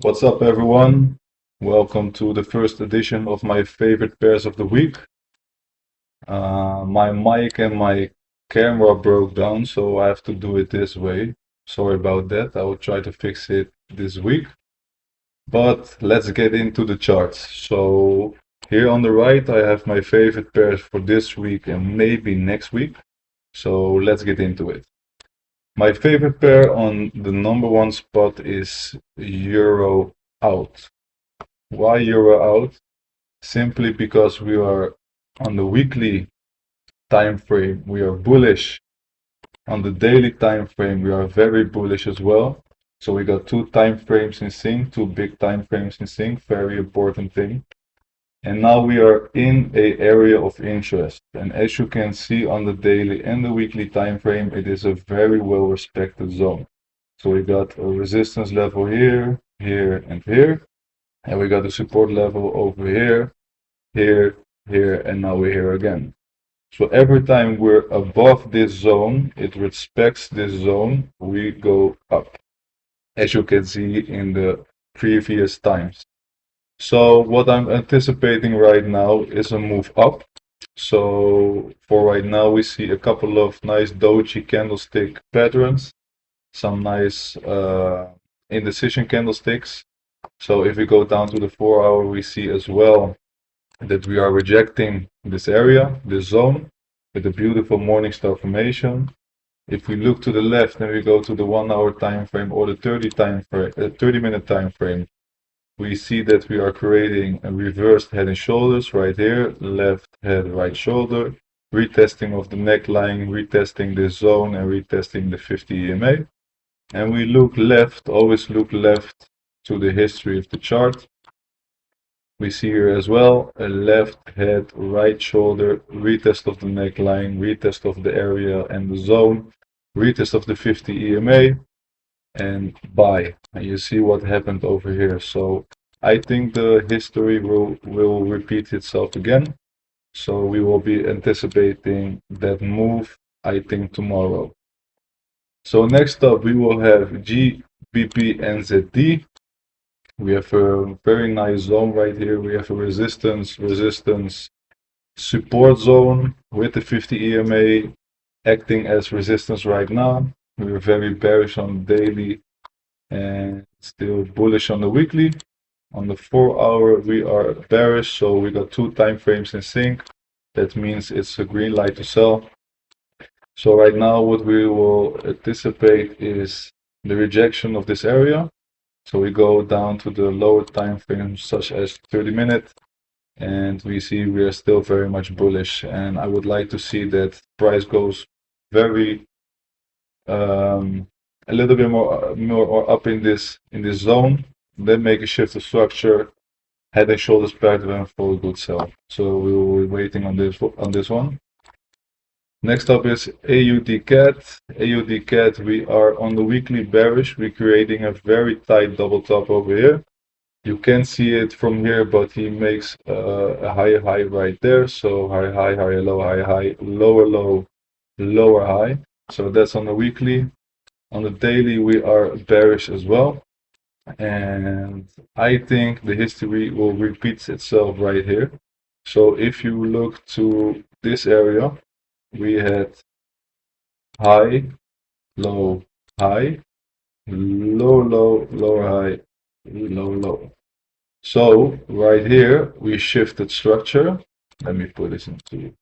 What's up, everyone? Welcome to the first edition of my favorite pairs of the week. My mic and my camera broke down, so I have to do it this way. Sorry about that. I will try to fix it this week. But let's get into the charts. So here on the right, I have my favorite pairs for this week and maybe next week. So let's get into it. My favorite pair on the number one spot is Euro out. Why Euro out? Simply because we are on the weekly time frame, we are bullish. On the daily time frame, we are very bullish as well. So we got two time frames in sync, two big time frames in sync, very important thing. And now we are in a area of interest. And as you can see on the daily and the weekly time frame, it is a very well respected zone. So we got a resistance level here, here, and here. And we got a support level over here, here, here, and now we're here again. So every time we're above this zone, it respects this zone, we go up, as you can see in the previous times. So what I'm anticipating right now is a move up. So for right now, we see a couple of nice doji candlestick patterns, some nice indecision candlesticks. So if we go down to the 4-hour, we see as well that we are rejecting this area, this zone, with a beautiful morning star formation. If we look to the left and we go to the 1-hour time frame or the 30-minute time frame, we see that we are creating a reversed head and shoulders right here, left head, right shoulder, retesting of the neckline, retesting this zone, and retesting the 50 EMA. And we look left, always look left to the history of the chart. We see here as well a left head, right shoulder, retest of the neckline, retest of the area and the zone, retest of the 50 EMA, and buy. And you see what happened over here. So I think the history will repeat itself again. So we will be anticipating that move, I think, tomorrow. So next up, we will have GBP and ZD. We have a very nice zone right here. We have a resistance support zone with the 50 EMA acting as resistance right now. We are very bearish on the daily and still bullish on the weekly. On the 4-hour, we are bearish, so we got two time frames in sync. That means it's a green light to sell. So right now, what we will anticipate is the rejection of this area. So we go down to the lower time frames, such as 30-minute, and we see we are still very much bullish. And I would like to see that price goes very a little bit more up in this zone, then make a shift of structure, head and shoulders pattern for a good sell. So we will be waiting on this one. Next up is AUD CAD. AUD CAD, we are on the weekly bearish. We're creating a very tight double top over here. You can see it from here, but he makes a higher high right there. So higher high, higher low, higher high, lower low, lower high. So that's on the weekly. On the daily, we are bearish as well. And I think the history will repeat itself right here. So if you look to this area, we had high, low, high, low, low, lower high, low, low. So right here, we shifted structure. Let me put this into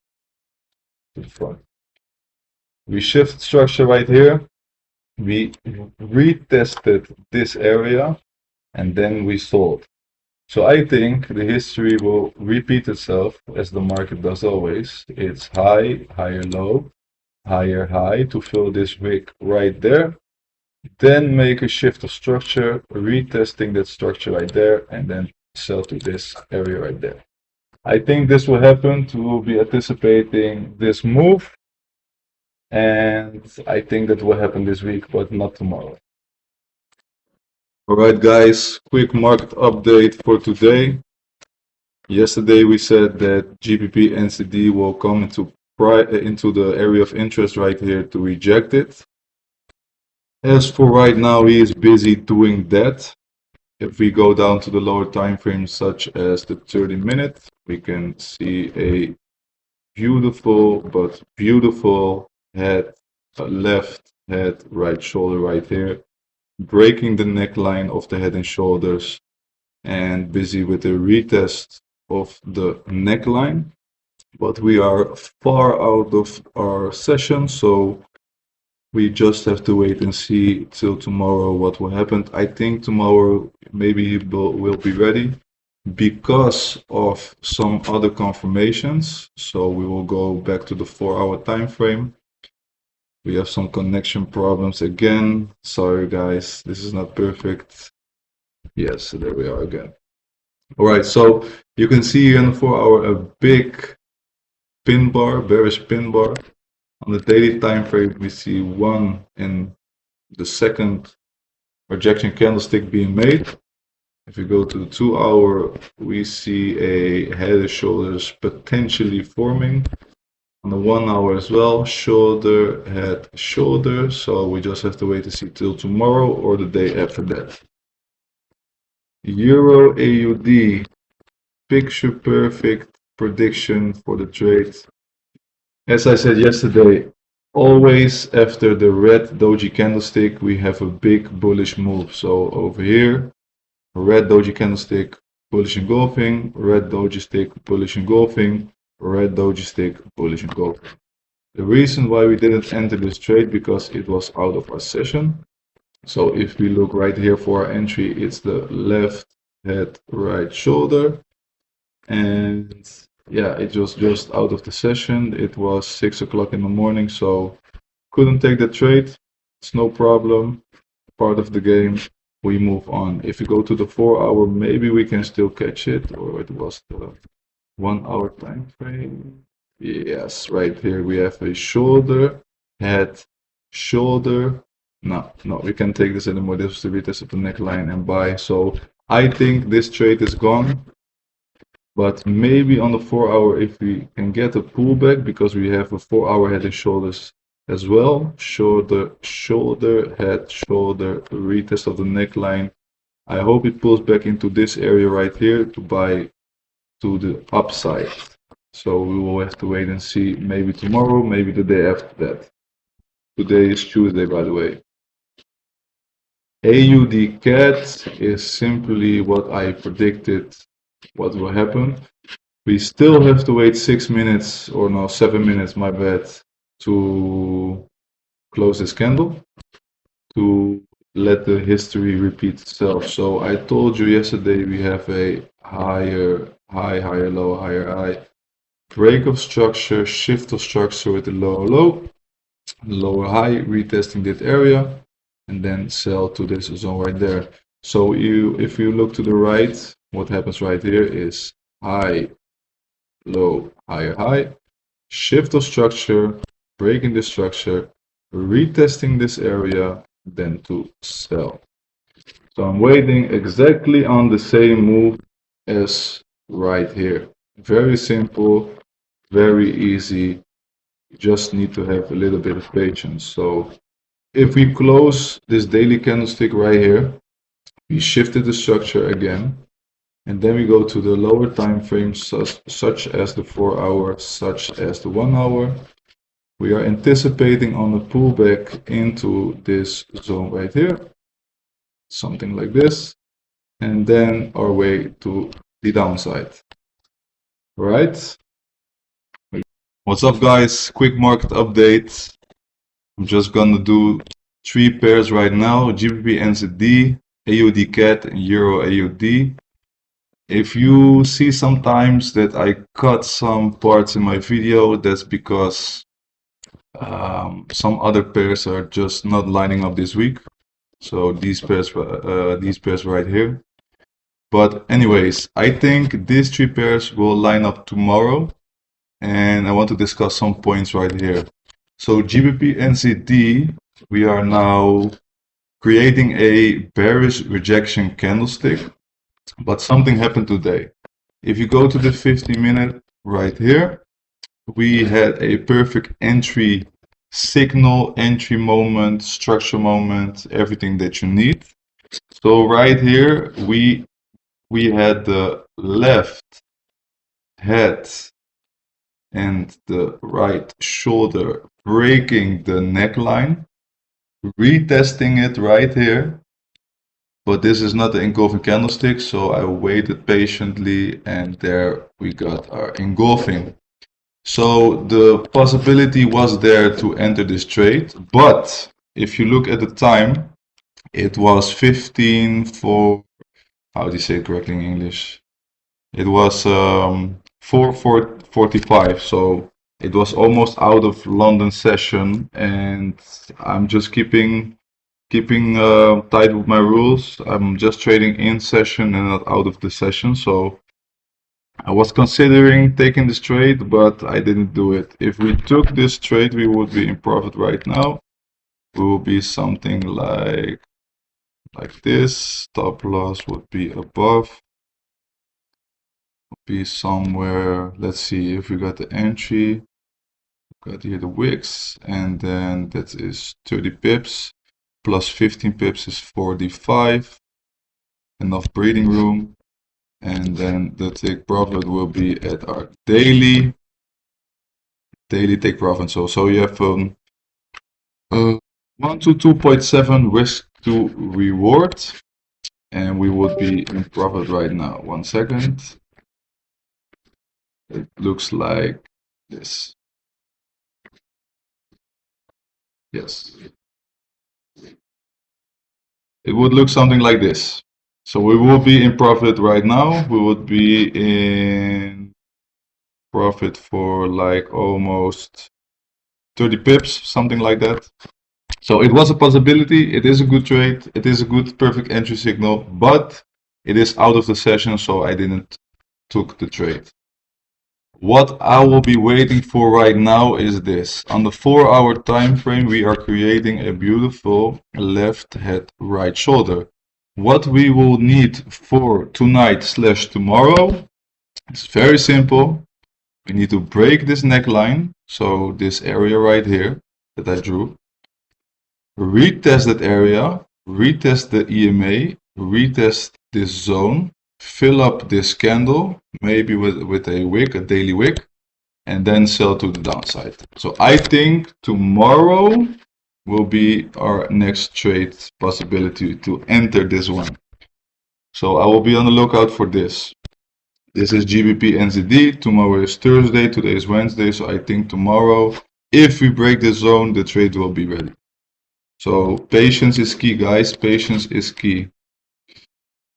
the front. We shifted structure right here. We retested this area and then we sold. So I think the history will repeat itself as the market does always. It's high, higher low, higher high to fill this wick right there. Then make a shift of structure, retesting that structure right there, and then sell to this area right there. I think this will happen. We will be anticipating this move. And I think that will happen this week, but not tomorrow. Alright guys, quick market update for today. Yesterday we said that GBP NCD will come into the area of interest right here to reject it. As for right now, he is busy doing that. If we go down to the lower time frames, such as the 30-minute, we can see a beautiful but beautiful head, left head, right shoulder right here, breaking the neckline of the head and shoulders, and busy with the retest of the neckline. But we are far out of our session, so we just have to wait and see till tomorrow what will happen. I think tomorrow maybe will be ready because of some other confirmations. So we will go back to the 4-hour time frame. We have some connection problems again. Sorry guys, this is not perfect. Yes, there we are again. All right, so you can see here in the 4-hour a big pin bar, bearish pin bar. On the daily time frame, we see one in the second rejection candlestick being made. If we go to the 2-hour, we see a head and shoulders potentially forming. On the 1-hour as well, shoulder, head, shoulder. So we just have to wait to see till tomorrow or the day after that. Euro AUD, picture perfect prediction for the trade. As I said yesterday, always after the red doji candlestick, we have a big bullish move. So over here, red doji candlestick, bullish engulfing, red doji stick, bullish engulfing, red doji stick, bullish engulfing. The reason why we didn't enter this trade because it was out of our session. So if we look right here for our entry, it's the left head, right shoulder. And yeah, it was just out of the session. It was 6 o'clock in the morning, so couldn't take the trade. It's no problem, part of the game. We move on. If you go to the 4-hour, maybe we can still catch it, or it was the 1-hour time frame. Yes, right here we have a shoulder, head, shoulder. No, we can't take this anymore. This was the retest of the neckline and buy. So I think this trade is gone. But maybe on the 4-hour, if we can get a pullback, because we have a 4-hour head and shoulders as well. Shoulder, shoulder, head, shoulder, retest of the neckline. I hope it pulls back into this area right here to buy to the upside. So we will have to wait and see, maybe tomorrow, maybe the day after that. Today is Tuesday, by the way. AUD CAT is simply what I predicted what will happen. We still have to wait 6 minutes, or no, 7 minutes, my bad, to close this candle, to let the history repeat itself. So I told you yesterday we have a higher high, higher low, higher high, break of structure, shift of structure with the lower low, lower high, retesting that area, and then sell to this zone right there. So if you look to the right, what happens right here is high, low, higher high, shift of structure, breaking the structure, retesting this area, then to sell. So I'm waiting exactly on the same move as right here. Very simple, very easy. You just need to have a little bit of patience. So if we close this daily candlestick right here, we shifted the structure again, and then we go to the lower time frames such as the 4-hour, such as the 1-hour. We are anticipating on a pullback into this zone right here, something like this, and then our way to the downside. All right. What's up, guys? Quick market update. I'm just gonna do 3 pairs right now: GBP NZD, AUD CAD, and Euro AUD. If you see sometimes that I cut some parts in my video, that's because some other pairs are just not lining up this week. So these pairs right here. But anyways, I think these 3 pairs will line up tomorrow, and I want to discuss some points right here. So GBP NZD, we are now creating a bearish rejection candlestick, but something happened today. If you go to the 50-minute right here, we had a perfect entry signal, entry moment, structure moment, everything that you need. So right here we had the left head and the right shoulder breaking the neckline, retesting it right here. But this is not the engulfing candlestick, so I waited patiently and there we got our engulfing. So the possibility was there to enter this trade, but if you look at the time, it was 15 for, how do you say it correctly in English? It was 4:45, so it was almost out of London session, and I'm just keeping tight with my rules. I'm just trading in session and not out of the session. So I was considering taking this trade, but I didn't do it. If we took this trade, we would be in profit right now. We will be something like this. Stop loss would be above. Would be somewhere. Let's see if we got the entry. Got here the wicks, and then that is 30 pips. Plus 15 pips is 45. Enough breathing room. And then the take profit will be at our daily take profit. So you have 1 to 2.7 risk to reward, and we would be in profit right now. 1 second. It looks like this. Yes. It would look something like this. So we will be in profit right now. We would be in profit for like almost 30 pips, something like that. So it was a possibility. It is a good trade. It is a good perfect entry signal, but it is out of the session, so I didn't took the trade. What I will be waiting for right now is this. On the 4-hour time frame, we are creating a beautiful left head right shoulder. What we will need for tonight/tomorrow is very simple. We need to break this neckline, so this area right here that I drew. Retest that area, retest the EMA, retest this zone, fill up this candle, maybe with a wick, a daily wick, and then sell to the downside. So I think tomorrow will be our next trade possibility to enter this one. So I will be on the lookout for this. This is GBP NZD. Tomorrow is Thursday. Today is Wednesday. So I think tomorrow, if we break this zone, the trade will be ready. So patience is key, guys. Patience is key.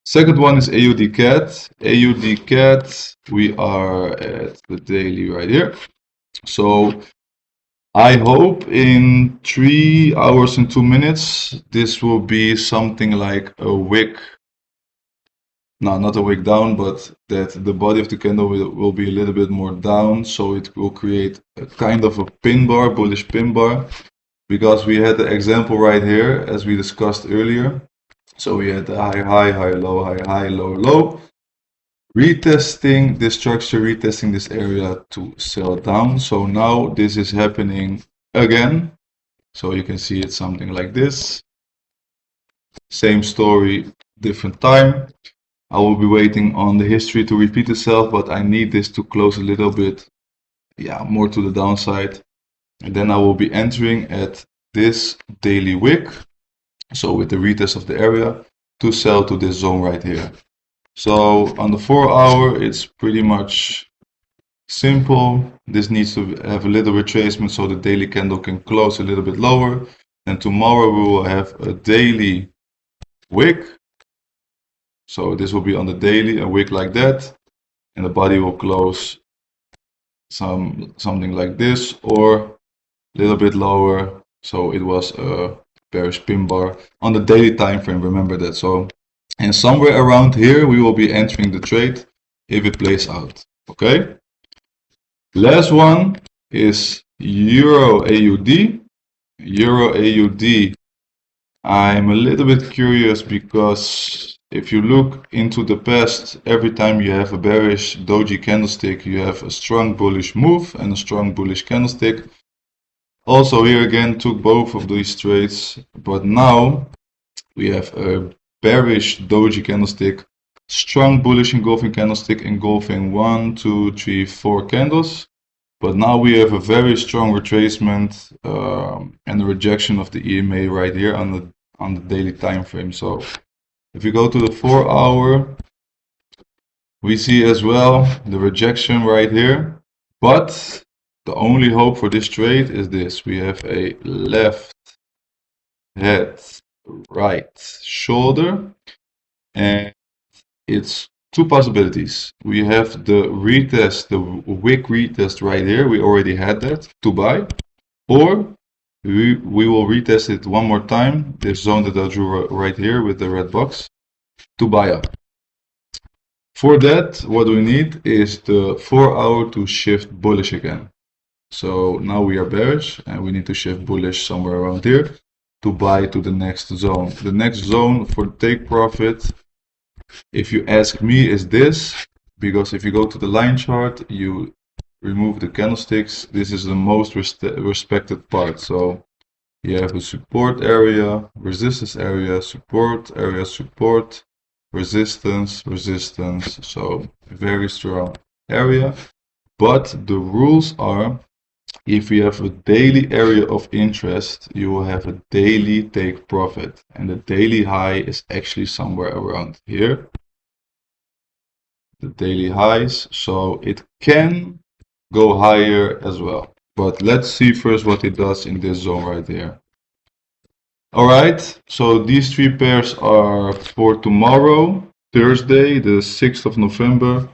Second one is AUD CAT. AUD CAT, we are at the daily right here. So I hope in 3 hours and 2 minutes, this will be something like a wick. No, not a wick down, but that the body of the candle will be a little bit more down. So it will create a kind of a pin bar, bullish pin bar. Because we had the example right here, as we discussed earlier. So we had the high, low, low. Retesting this structure, retesting this area to sell down. So now this is happening again. So you can see it's something like this. Same story, different time. I will be waiting on the history to repeat itself, but I need this to close a little bit, more to the downside. And then I will be entering at this daily wick, so with the retest of the area, to sell to this zone right here. So on the 4-hour, it's pretty much simple. This needs to have a little retracement so the daily candle can close a little bit lower. And tomorrow we will have a daily wick. So this will be on the daily, a wick like that. And the body will close something like this, or a little bit lower. So it was a bearish pin bar on the daily time frame, remember that. So, and somewhere around here we will be entering the trade if it plays out. Okay, last one is Euro AUD. Euro AUD, I'm a little bit curious because if you look into the past, every time you have a bearish doji candlestick, you have a strong bullish move and a strong bullish candlestick. Also here again took both of these trades, but now we have a bearish doji candlestick, strong bullish engulfing candlestick engulfing 1, 2, 3, 4 candles. But now we have a very strong retracement and a rejection of the EMA right here on the daily time frame. So if you go to the 4-hour, we see as well the rejection right here. But the only hope for this trade is this. We have a left head, right shoulder, and it's two possibilities. We have the retest, the wick retest right here. We already had that to buy, or we will retest it one more time, this zone that I drew right here with the red box, to buy up. For that, what we need is the 4-hour to shift bullish again. So now we are bearish and we need to shift bullish somewhere around here to buy to the next zone. The next zone for take profit, if you ask me, is this, because if you go to the line chart, you remove the candlesticks, this is the most respected part. So you have a support area, resistance area, support area, support, resistance, resistance. So very strong area. But the rules are, if you have a daily area of interest, you will have a daily take profit. And the daily high is actually somewhere around here. The daily highs. So it can go higher as well. But let's see first what it does in this zone right here. Alright, so these three pairs are for tomorrow, Thursday, the 6th of November.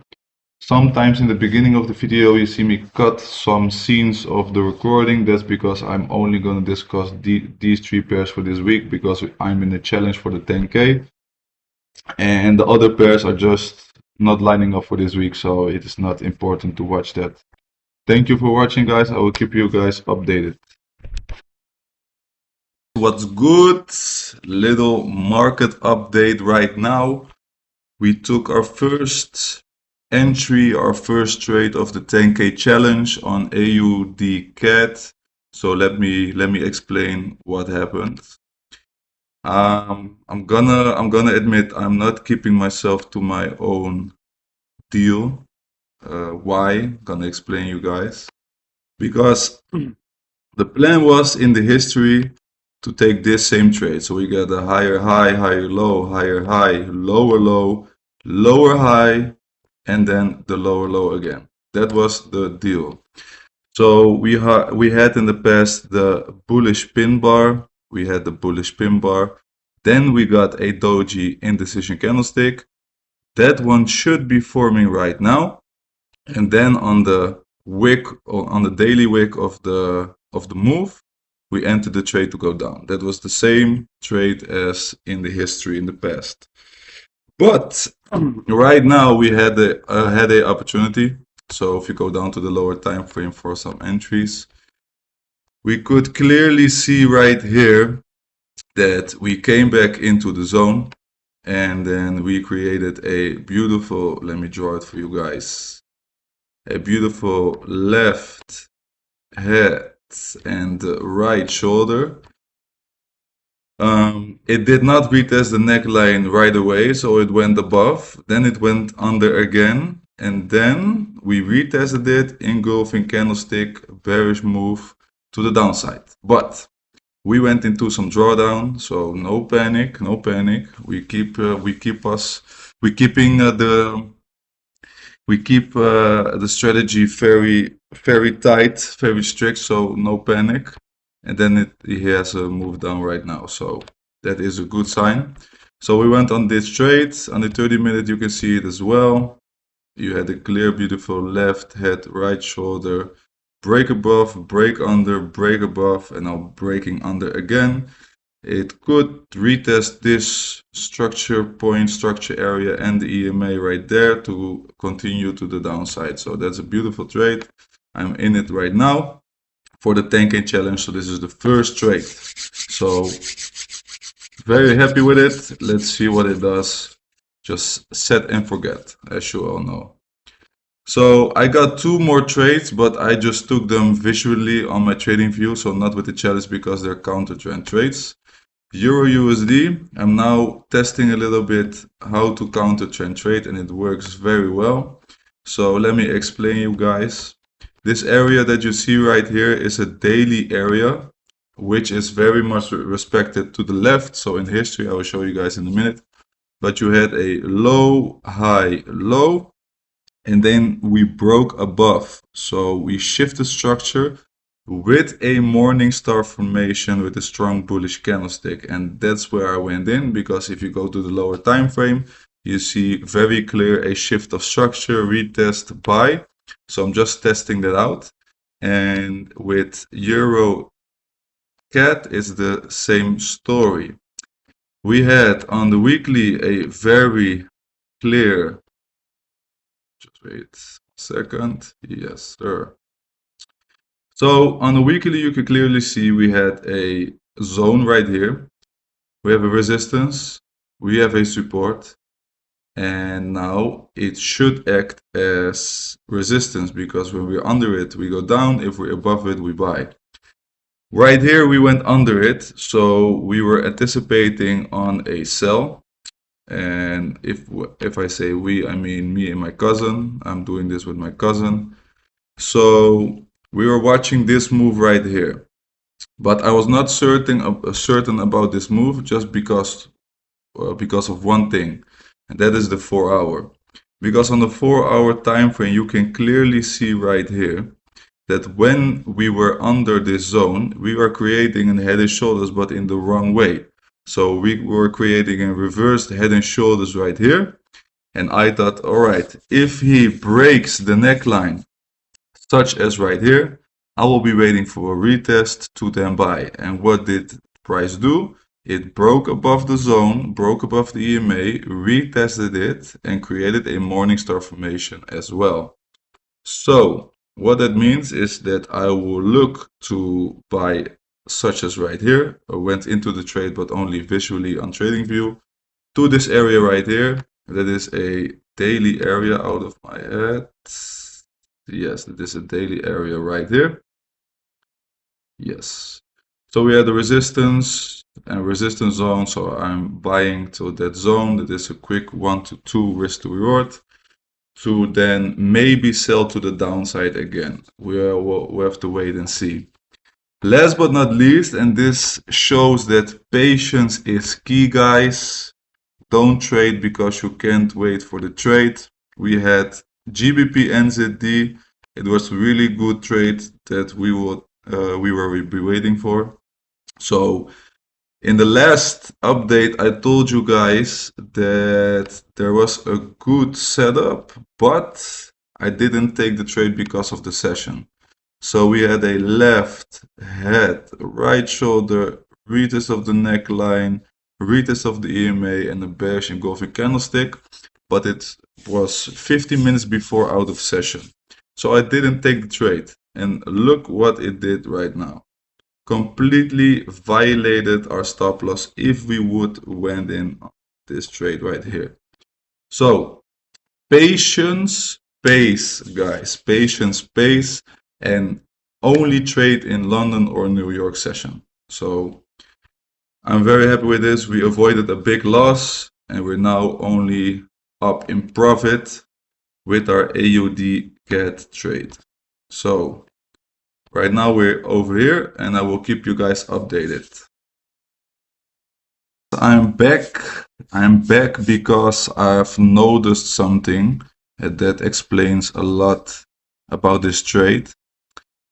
Sometimes in the beginning of the video you see me cut some scenes of the recording. That's because I'm only going to discuss these three pairs for this week, because I'm in a challenge for the 10K. And the other pairs are just not lining up for this week, so it is not important to watch that. Thank you for watching, guys. I will keep you guys updated. What's good? Little market update right now. We took our first entry, our first trade of the 10K challenge on AUD CAD. So let me explain what happened. I'm gonna admit I'm not keeping myself to my own deal. Why? I'm gonna explain you guys. Because the plan was in the history to take this same trade. So we got a higher high, higher low, higher high, lower low, lower high, and then the lower low again. That was the deal. So we had in the past the bullish pin bar. We had the bullish pin bar. Then we got a doji indecision candlestick. That one should be forming right now. And then on the wick, on the daily wick of the move, we entered the trade to go down. That was the same trade as in the history in the past. But right now we had a opportunity. So if you go down to the lower time frame for some entries, we could clearly see right here that we came back into the zone, and then we created a beautiful, let me draw it for you guys, a beautiful left head and right shoulder. It did not retest the neckline right away, so it went above, then it went under again, and then we retested it, engulfing candlestick, bearish move to the downside. But we went into some drawdown, so no panic, no panic. We keep the strategy very tight, very strict, so no panic. And then it has a move down right now, so that is a good sign. So we went on this trade. On the 30-minute, you can see it as well. You had a clear, beautiful left head, right shoulder, break above, break under, break above, and now breaking under again. It could retest this structure point, structure area, and the EMA right there to continue to the downside. So that's a beautiful trade. I'm in it right now for the 10K challenge. So this is the first trade. So very happy with it. Let's see what it does. Just set and forget, as you all know. So I got two more trades, but I just took them visually on my trading view, so not with the challenge because they're counter trend trades. Euro USD, I'm now testing a little bit how to counter trend trade, and it works very well. So let me explain you guys. This area that you see right here is a daily area, which is very much respected to the left. So in history, I will show you guys in a minute. But you had a low, high, low, and then we broke above. So we shifted structure with a morning star formation with a strong bullish candlestick, and that's where I went in, because if you go to the lower time frame, you see very clear a shift of structure, retest, buy. So I'm just testing that out. And with Euro CAD is the same story. We had on the weekly a very clear, just wait a second, yes sir. So on the weekly, you can clearly see we had a zone right here. We have a resistance, we have a support, and now it should act as resistance, because when we're under it, we go down. If we're above it, we buy. Right here, we went under it, so we were anticipating on a sell. And if I say we, I mean me and my cousin. I'm doing this with my cousin. So we were watching this move right here, but I was not certain about this move, just because of one thing, and that is the 4-hour. Because on the 4-hour time frame, you can clearly see right here that when we were under this zone, we were creating a head and shoulders, but in the wrong way. So we were creating a reversed head and shoulders right here, and I thought, all right, if he breaks the neckline, such as right here, I will be waiting for a retest to then buy. And what did the price do? It broke above the zone, broke above the EMA, retested it, and created a Morningstar formation as well. So what that means is that I will look to buy, such as right here. I went into the trade, but only visually on TradingView, to this area right here. That is a daily area out of my head. Yes, that is a daily area right here. Yes. So we had the resistance and resistance zone. So I'm buying to that zone. That is a quick 1 to 2 risk to reward, to then maybe sell to the downside again. We have to wait and see. Last but not least, and this shows that patience is key, guys. Don't trade because you can't wait for the trade. We had GBP NZD. It was a really good trade that we will be waiting for. So in the last update, I told you guys that there was a good setup, but I didn't take the trade because of the session. So we had a left head, right shoulder, retest of the neckline, retest of the EMA, and a bearish engulfing candlestick, but it was 15 minutes before out of session. So I didn't take the trade, and look what it did right now. Completely violated our stop loss if we would went in this trade right here. So patience pays, guys. Patience pays, and only trade in London or New York session. So I'm very happy with this. We avoided a big loss, and we're now only up in profit with our AUD CAD trade. So right now we're over here, and I will keep you guys updated. I'm back because I've noticed something that explains a lot about this trade.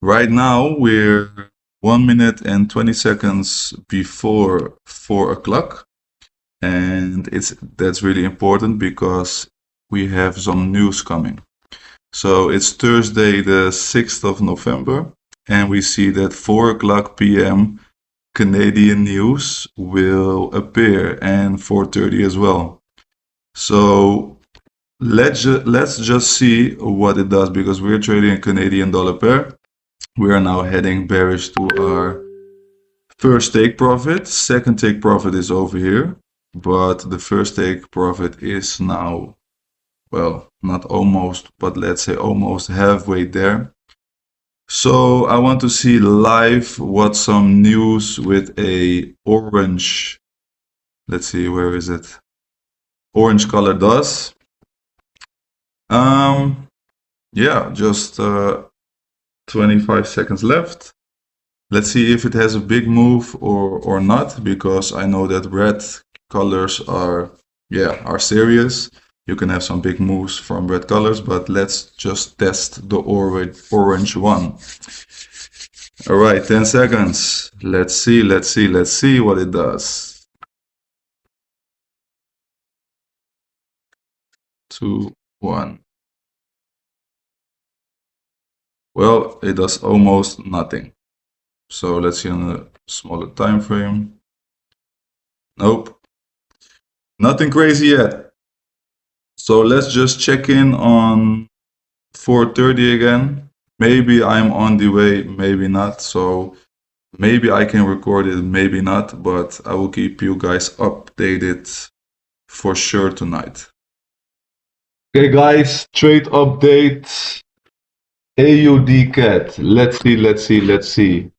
Right now we're 1 minute and 20 seconds before 4 o'clock, and that's really important because we have some news coming. So it's Thursday the 6th of November, and we see that 4 o'clock p.m. Canadian news will appear, and 4:30 as well. So let's just see what it does, because we're trading a Canadian dollar pair. We are now heading bearish to our first take profit. Second take profit is over here, but the first take profit is now, well, not almost, but let's say almost halfway there. So I want to see live what some news with a orange, let's see, where is it? Orange color does. Um, yeah, just 25 seconds left. Let's see if it has a big move or not, because I know that red colors are, yeah, are serious. You can have some big moves from red colors, but let's just test the orange one. All right, 10 seconds. Let's see what it does. 2, 1. Well, it does almost nothing. So let's see on a smaller time frame. Nope, nothing crazy yet. So let's just check in on 4:30 again. Maybe I'm on the way, maybe not. So maybe I can record it, maybe not, but I will keep you guys updated for sure tonight. Okay, guys, trade update. AUD CAT. Let's see.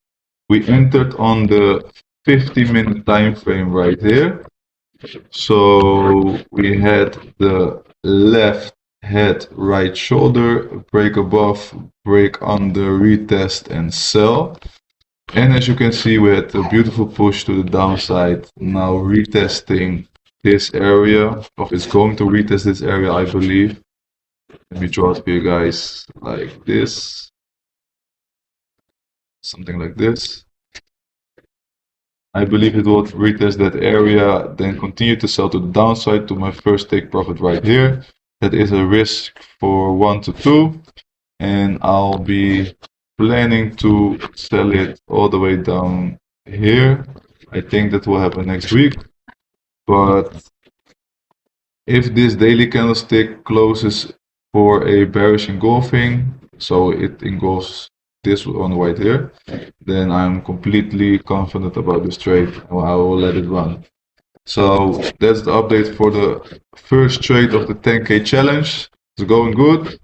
We entered on the 50-minute time frame right here. So we had the left head, right shoulder, break above, break under, retest and sell. And as you can see, we had a beautiful push to the downside. Now retesting this area, or it's going to retest this area, I believe. Let me draw it for you guys like this, something like this. I believe it will retest that area, then continue to sell to the downside to my first take profit right here. That is a risk for 1 to 2, and I'll be planning to sell it all the way down here. I think that will happen next week, but if this daily candlestick closes for a bearish engulfing, so it engulfs this one right here, then I'm completely confident about this trade. I will let it run. So that's the update for the first trade of the 10K challenge. It's going good.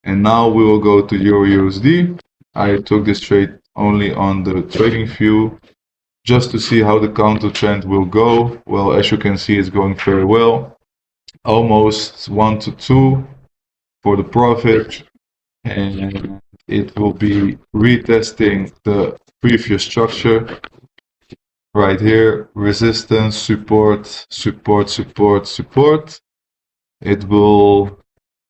And now we will go to Euro USD. I took this trade only on the trading view just to see how the counter trend will go. Well, as you can see, it's going very well. Almost 1 to 2 for the profit. And it will be retesting the previous structure right here. Resistance, support, support, support, support. It will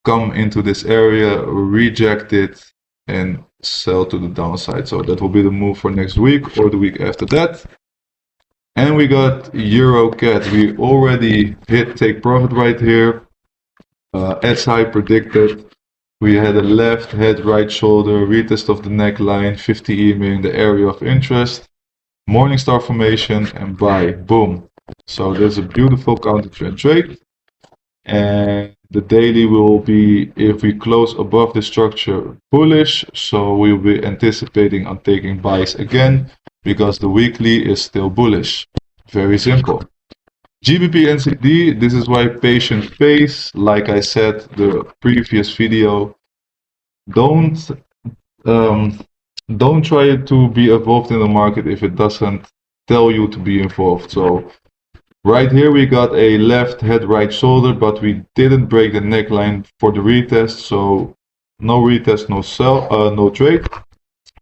come into this area, reject it, and sell to the downside. So that will be the move for next week or the week after that. And we got Euro CAT. We already hit take profit right here. As I predicted, we had a left head, right shoulder, retest of the neckline, 50 EMA in the area of interest, Morningstar formation, and buy. Boom. So there's a beautiful counter trend trade. And the daily will be, if we close above the structure, bullish. So we'll be anticipating on taking buys again because the weekly is still bullish. Very simple. GBP NCD, this is why patient pays. Like I said, the previous video, don't don't try to be involved in the market if it doesn't tell you to be involved. So right here we got a left head, right shoulder, but we didn't break the neckline for the retest, so no retest, no sell, no trade.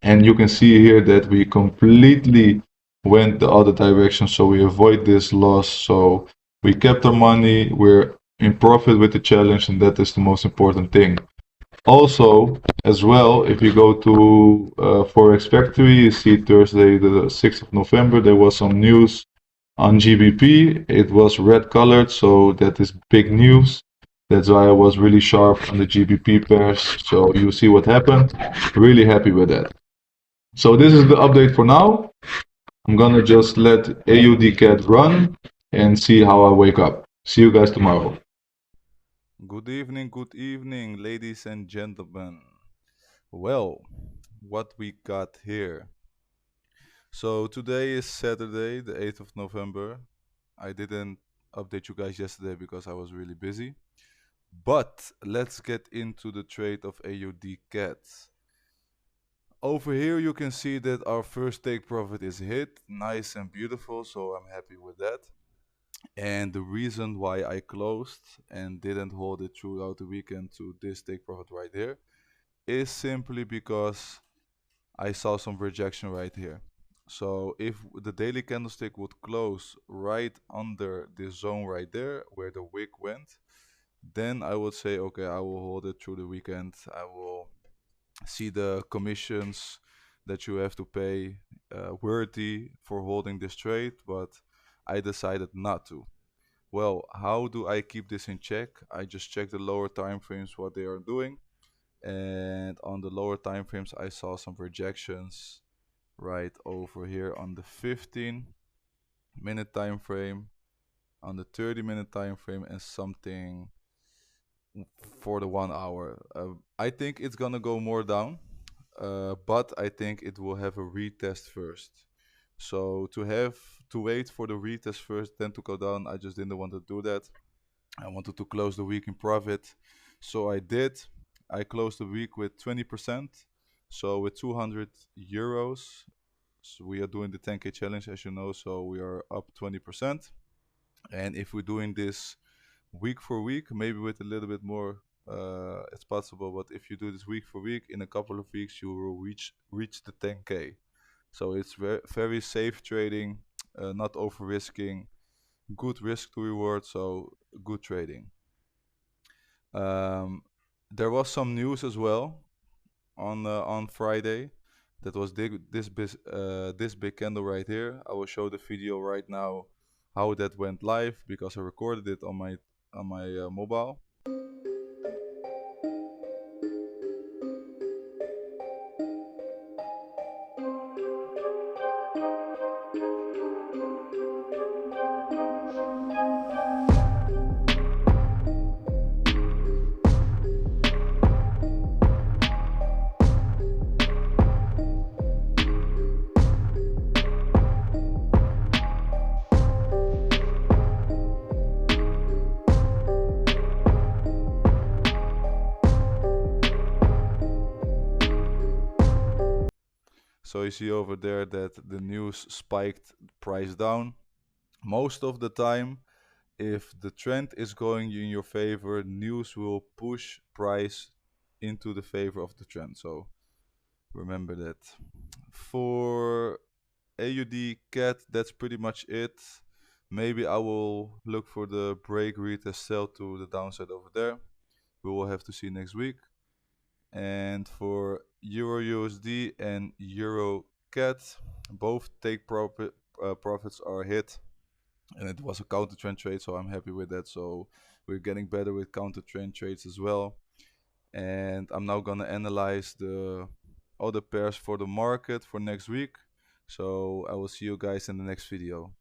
And you can see here that we completely went the other direction, so we avoid this loss. So we kept our money, we're in profit with the challenge, and that is the most important thing. Also, as well, if you go to Forex Factory, you see Thursday the 6th of November, there was some news on GBP. It was red colored, so that is big news. That's why I was really sharp on the GBP pairs. So you see what happened. Really happy with that. So this is the update for now. I'm gonna just let AUD CAT run and see how I wake up. See you guys tomorrow. Good evening, ladies and gentlemen. Well, what we got here. So today is Saturday, the 8th of November. I didn't update you guys yesterday because I was really busy. But let's get into the trade of AUD CAT. Over here you can see that our first take profit is hit, nice and beautiful, so I'm happy with that. And the reason why I closed and didn't hold it throughout the weekend to this take profit right here is simply because I saw some rejection right here. So if the daily candlestick would close right under this zone right there where the wick went, then I would say, okay, I will hold it through the weekend. I will see the commissions that you have to pay worthy for holding this trade, but I decided not to. Well, how do I keep this in check? I just check the lower time frames what they are doing, and on the lower time frames I saw some rejections right over here on the 15-minute time frame, on the 30-minute time frame, and something for the 1 hour. I think it's gonna go more down, but I think it will have a retest first. So to have to wait for the retest first, then to go down, I just didn't want to do that. I wanted to close the week in profit, so I did. I closed the week with 20%, so with 200 euros. So we are doing the 10K challenge, as you know, so we are up 20%. And if we're doing this week for week, maybe with a little bit more, it's possible. But if you do this week for week, in a couple of weeks, you will reach the 10K. So it's very safe trading, not over risking, good risk to reward, so good trading. Um, there was some news as well on Friday. That was this big candle right here. I will show the video right now how that went live because I recorded it on my mobile. So you see over there that the news spiked price down. Most of the time, if the trend is going in your favor, news will push price into the favor of the trend. So remember that. For AUD cat, that's pretty much it. Maybe I will look for the break retest sell to the downside over there. We will have to see next week. And for Euro USD and Euro cat, both take profits are hit, and it was a counter trend trade, so I'm happy with that. So we're getting better with counter trend trades as well. And I'm now gonna analyze the other pairs for the market for next week. So I will see you guys in the next video.